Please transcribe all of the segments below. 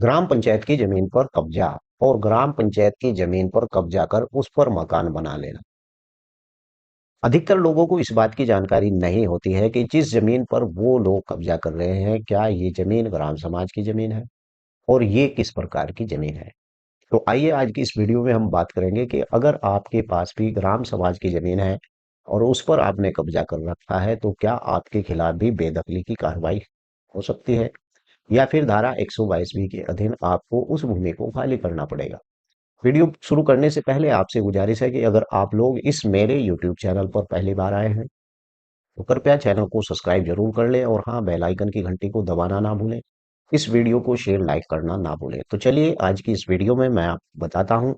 ग्राम पंचायत की जमीन पर कब्जा और ग्राम पंचायत की जमीन पर कब्जा कर उस पर मकान बना लेना। अधिकतर लोगों को इस बात की जानकारी नहीं होती है कि जिस जमीन पर वो लोग कब्जा कर रहे हैं, क्या ये जमीन ग्राम समाज की जमीन है और ये किस प्रकार की जमीन है। तो आइए आज की इस वीडियो में हम बात करेंगे कि अगर आपके पास भी ग्राम समाज की जमीन है और उस पर आपने कब्जा कर रखा है, तो क्या आपके खिलाफ भी बेदखली की कार्रवाई हो सकती है या फिर धारा 122 के अधीन आपको उस भूमि को खाली करना पड़ेगा। वीडियो शुरू करने से पहले आपसे गुजारिश है कि अगर आप लोग इस मेरे यूट्यूब चैनल पर पहली बार आए हैं तो कृपया चैनल को सब्सक्राइब जरूर कर लें और हाँ, बेल आइकन की घंटी को दबाना ना भूलें। इस वीडियो को शेयर लाइक करना ना भूलें। तो चलिए आज की इस वीडियो में मैं आपको बताता हूँ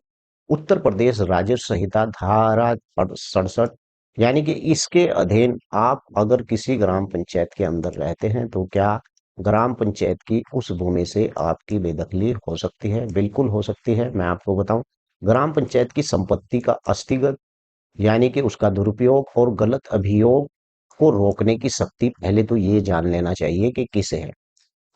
उत्तर प्रदेश राजस्व संहिता धारा 67, यानी कि इसके अधीन आप अगर किसी ग्राम पंचायत के अंदर रहते हैं तो क्या ग्राम पंचायत की उस भूमि से आपकी बेदखली हो सकती है। बिल्कुल हो सकती है। मैं आपको बताऊं, ग्राम पंचायत की संपत्ति का अस्थगित यानी कि उसका दुरुपयोग और गलत अभियोग को रोकने की शक्ति पहले तो ये जान लेना चाहिए कि किसे है।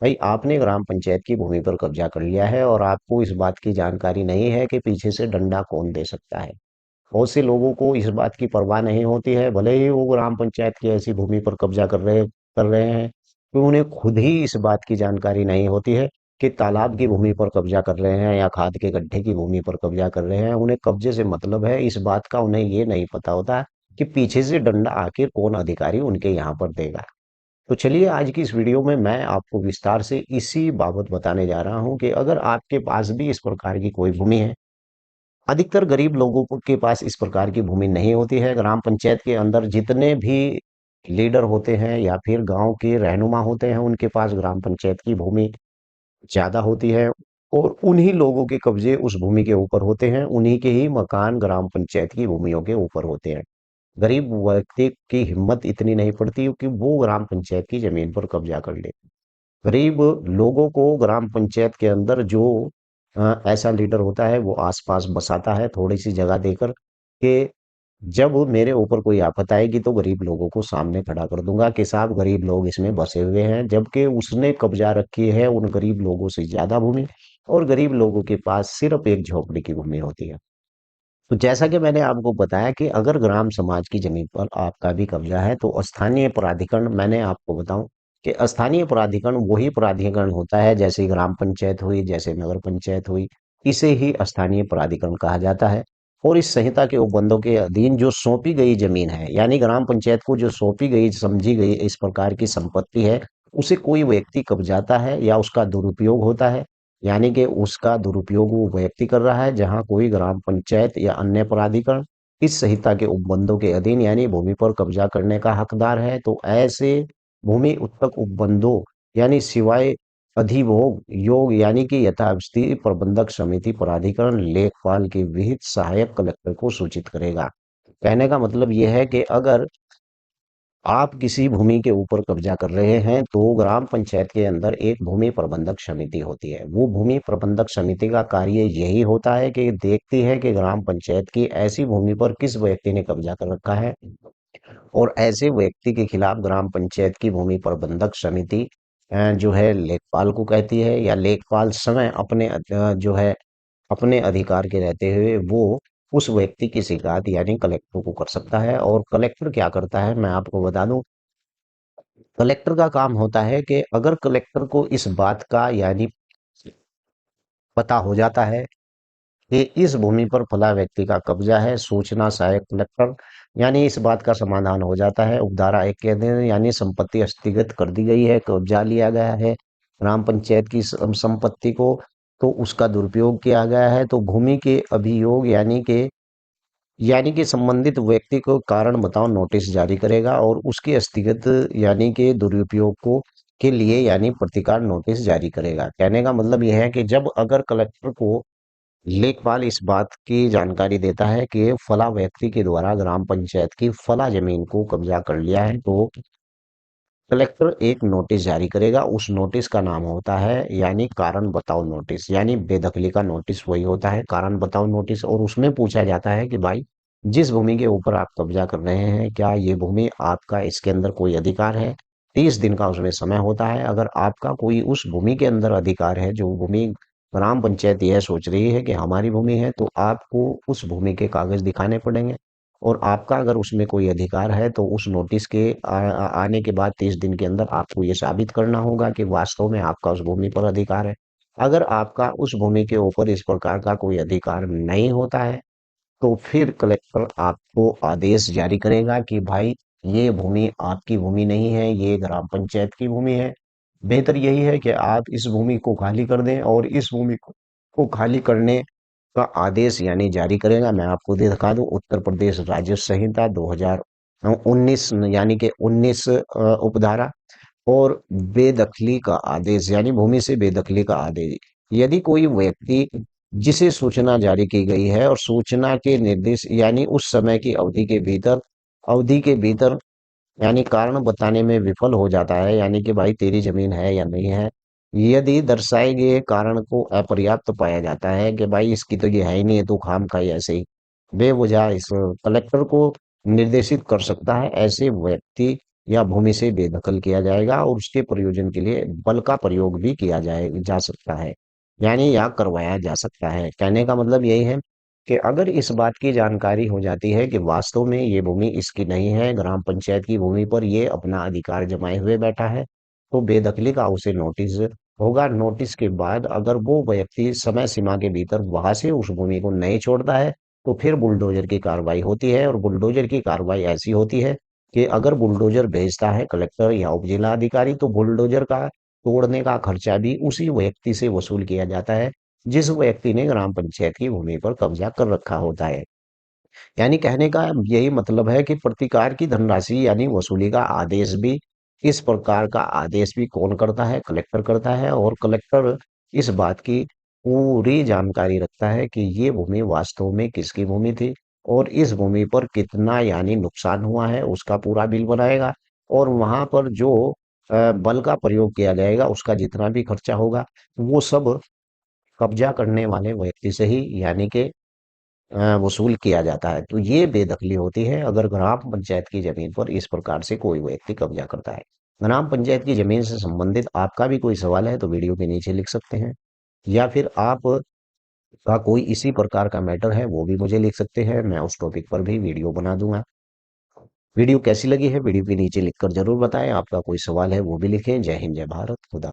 भाई, आपने ग्राम पंचायत की भूमि पर कब्जा कर लिया है और आपको इस बात की जानकारी नहीं है कि पीछे से डंडा कौन दे सकता है। बहुत से लोगों को इस बात की परवाह नहीं होती है, भले ही वो ग्राम पंचायत की ऐसी भूमि पर कब्जा कर रहे हैं कि उन्हें खुद ही इस बात की जानकारी नहीं होती है कि तालाब की भूमि पर कब्जा कर रहे हैं या खाद के गड्ढे की भूमि पर कब्जा कर रहे हैं। उन्हें कब्जे से मतलब है, इस बात का उन्हें ये नहीं पता होता कि पीछे से डंडा आखिर कौन अधिकारी उनके यहाँ पर देगा। तो चलिए आज की इस वीडियो में मैं आपको विस्तार से इसी बाबत बताने जा रहा हूं कि अगर आपके पास भी इस प्रकार की कोई भूमि है। अधिकतर गरीब लोगों के पास इस प्रकार की भूमि नहीं होती है। ग्राम पंचायत के अंदर जितने भी लीडर होते हैं या फिर गांव के रहनुमा होते हैं, उनके पास ग्राम पंचायत की भूमि ज्यादा होती है और उन्हीं लोगों के कब्जे उस भूमि के ऊपर होते हैं, उन्हीं के ही मकान ग्राम पंचायत की भूमियों के ऊपर होते हैं। गरीब व्यक्ति की हिम्मत इतनी नहीं पड़ती कि वो ग्राम पंचायत की जमीन पर कब्जा कर ले। गरीब लोगों को ग्राम पंचायत के अंदर जो ऐसा लीडर होता है वो आसपास बसाता है थोड़ी सी जगह देकर कि जब मेरे ऊपर कोई आफत आएगी तो गरीब लोगों को सामने खड़ा कर दूंगा कि साहब गरीब लोग इसमें बसे हुए हैं, जबकि उसने कब्जा रखी है उन गरीब लोगों से ज्यादा भूमि और गरीब लोगों के पास सिर्फ एक झोपड़ी की भूमि होती है। तो जैसा कि मैंने आपको बताया कि अगर ग्राम समाज की जमीन पर आपका भी कब्जा है तो स्थानीय प्राधिकरण, मैंने आपको बताऊं कि स्थानीय प्राधिकरण वही प्राधिकरण होता है, जैसे ग्राम पंचायत हुई, जैसे नगर पंचायत हुई, इसे ही स्थानीय प्राधिकरण कहा जाता है। और इस संहिता के उपबंधों के अधीन जो सौंपी गई जमीन है, यानी ग्राम पंचायत को जो सौंपी गई समझी गई इस प्रकार की संपत्ति है, उसे कोई व्यक्ति कब्जाता है या उसका दुरुपयोग होता है, यानी कि उसका दुरुपयोग वो व्यक्ति कर रहा है, जहां कोई ग्राम पंचायत या अन्य प्राधिकरण इस संहिता के उपबंधों के अधीन यानी भूमि पर कब्जा करने का हकदार है, तो ऐसे भूमि उत्पन्न उपबंधों यानी सिवाय अधिभोग योग यानी कि यथास्थिति प्रबंधक समिति प्राधिकरण लेखपाल के विहित सहायक कलेक्टर को सूचित करेगा। कहने का मतलब यह है कि अगर आप किसी भूमि के ऊपर कब्जा कर रहे हैं तो ग्राम पंचायत के अंदर एक भूमि प्रबंधक समिति होती है। वो भूमि प्रबंधक समिति का कार्य यही होता है कि देखती है कि ग्राम पंचायत की ऐसी भूमि पर किस व्यक्ति ने कब्जा कर रखा है और ऐसे व्यक्ति के खिलाफ ग्राम पंचायत की भूमि प्रबंधक समिति जो है लेखपाल को कहती है, या लेखपाल समय अपने जो है अपने अधिकार के रहते हुए वो उस व्यक्ति की शिकायत यानी कलेक्टर को कर सकता है। और कलेक्टर क्या करता है मैं आपको बता दूं, कलेक्टर का काम होता है कि अगर कलेक्टर को इस बात का यानी पता हो जाता है कि इस भूमि पर फला व्यक्ति का कब्जा है, सूचना सहायक कलेक्टर यानी इस बात का समाधान हो जाता है उपधारा 1 के अधीन, यानी संपत्ति हस्तगत कर दी गई है, कब्जा लिया गया है ग्राम पंचायत की संपत्ति को, तो उसका दुरुपयोग किया गया है, तो भूमि के अभियोग यानी कि संबंधित व्यक्ति को कारण बताओ नोटिस जारी करेगा और उसके व्यक्तिगत यानी कि दुरुपयोग को के लिए यानी प्रतिकार नोटिस जारी करेगा। कहने का मतलब यह है कि जब अगर कलेक्टर को लेखपाल इस बात की जानकारी देता है कि फला व्यक्ति के द्वारा ग्राम पंचायत की फला जमीन को कब्जा कर लिया है, तो कलेक्टर एक नोटिस जारी करेगा। उस नोटिस का नाम होता है यानी कारण बताओ नोटिस, यानी बेदखली का नोटिस वही होता है कारण बताओ नोटिस। और उसमें पूछा जाता है कि भाई, जिस भूमि के ऊपर आप कब्जा कर रहे हैं क्या ये भूमि आपका, इसके अंदर कोई अधिकार है 30 दिन का उसमें समय होता है। अगर आपका कोई उस भूमि के अंदर अधिकार है, जो भूमि ग्राम पंचायत यह सोच रही है कि हमारी भूमि है, तो आपको उस भूमि के कागज दिखाने पड़ेंगे। और आपका अगर उसमें कोई अधिकार है, तो उस नोटिस के आने के बाद 30 दिन के अंदर आपको ये साबित करना होगा कि वास्तव में आपका उस भूमि पर अधिकार है। अगर आपका उस भूमि के ऊपर इस प्रकार का कोई अधिकार नहीं होता है, तो फिर कलेक्टर आपको आदेश जारी करेगा कि भाई, ये भूमि आपकी भूमि नहीं है, ये ग्राम पंचायत की भूमि है। बेहतर यही है कि आप इस भूमि को खाली कर दें, और इस भूमि को खाली करने का आदेश यानी जारी करेगा। मैं आपको दे दिखा दूं, उत्तर प्रदेश राज्य संहिता 2019 यानी कि 19 उपधारा, और बेदखली का आदेश यानी भूमि से बेदखली का आदेश। यदि कोई व्यक्ति जिसे सूचना जारी की गई है और सूचना के निर्देश यानी उस समय की अवधि के भीतर यानी कारण बताने में विफल हो जाता है, यानी कि भाई तेरी जमीन है या नहीं है, यदि दर्शाए गए कारण को अपर्याप्त पाया जाता है कि भाई इसकी तो ये है ही नहीं है, तो खाम खाई ऐसे ही बेवजह इस कलेक्टर को निर्देशित कर सकता है। ऐसे व्यक्ति या भूमि से बेदखल किया जाएगा, और उसके प्रयोजन के लिए बल का प्रयोग भी किया जा सकता है, यानी या करवाया जा सकता है। कहने का मतलब यही है कि अगर इस बात की जानकारी हो जाती है कि वास्तव में ये भूमि इसकी नहीं है, ग्राम पंचायत की भूमि पर ये अपना अधिकार जमाए हुए बैठा है, तो बेदखली का उसे नोटिस होगा। नोटिस के बाद अगर वो व्यक्ति समय सीमा के भीतर वहां से उस भूमि को नहीं छोड़ता है, तो फिर बुलडोजर की कार्रवाई होती है। और बुलडोजर की कार्रवाई ऐसी होती है कि अगर बुलडोजर भेजता है कलेक्टर या उपजिला अधिकारी, तो बुलडोजर का तोड़ने का खर्चा भी उसी व्यक्ति से वसूल किया जाता है, जिस व्यक्ति ने ग्राम पंचायत की भूमि पर कब्जा कर रखा होता है। यानी कहने का यही मतलब है कि प्रतिकार की धनराशि यानी वसूली का आदेश भी, इस प्रकार का आदेश भी कौन करता है? कलेक्टर करता है। और कलेक्टर इस बात की पूरी जानकारी रखता है कि ये भूमि वास्तव में किसकी भूमि थी, और इस भूमि पर कितना यानी नुकसान हुआ है उसका पूरा बिल बनाएगा। और वहां पर जो बल का प्रयोग किया जाएगा, उसका जितना भी खर्चा होगा, वो सब कब्जा करने वाले व्यक्ति से ही यानी कि वसूल किया जाता है। तो ये बेदखली होती है अगर ग्राम पंचायत की जमीन पर इस प्रकार से कोई व्यक्ति कब्जा करता है। ग्राम पंचायत की जमीन से संबंधित आपका भी कोई सवाल है तो वीडियो के नीचे लिख सकते हैं, या फिर आप का कोई इसी प्रकार का मैटर है वो भी मुझे लिख सकते हैं, मैं उस टॉपिक पर भी वीडियो बना दूंगा। वीडियो कैसी लगी है वीडियो के नीचे लिखकर जरूर बताएं। आपका कोई सवाल है वो भी लिखें। जय हिंद, जय भारत, खुदा।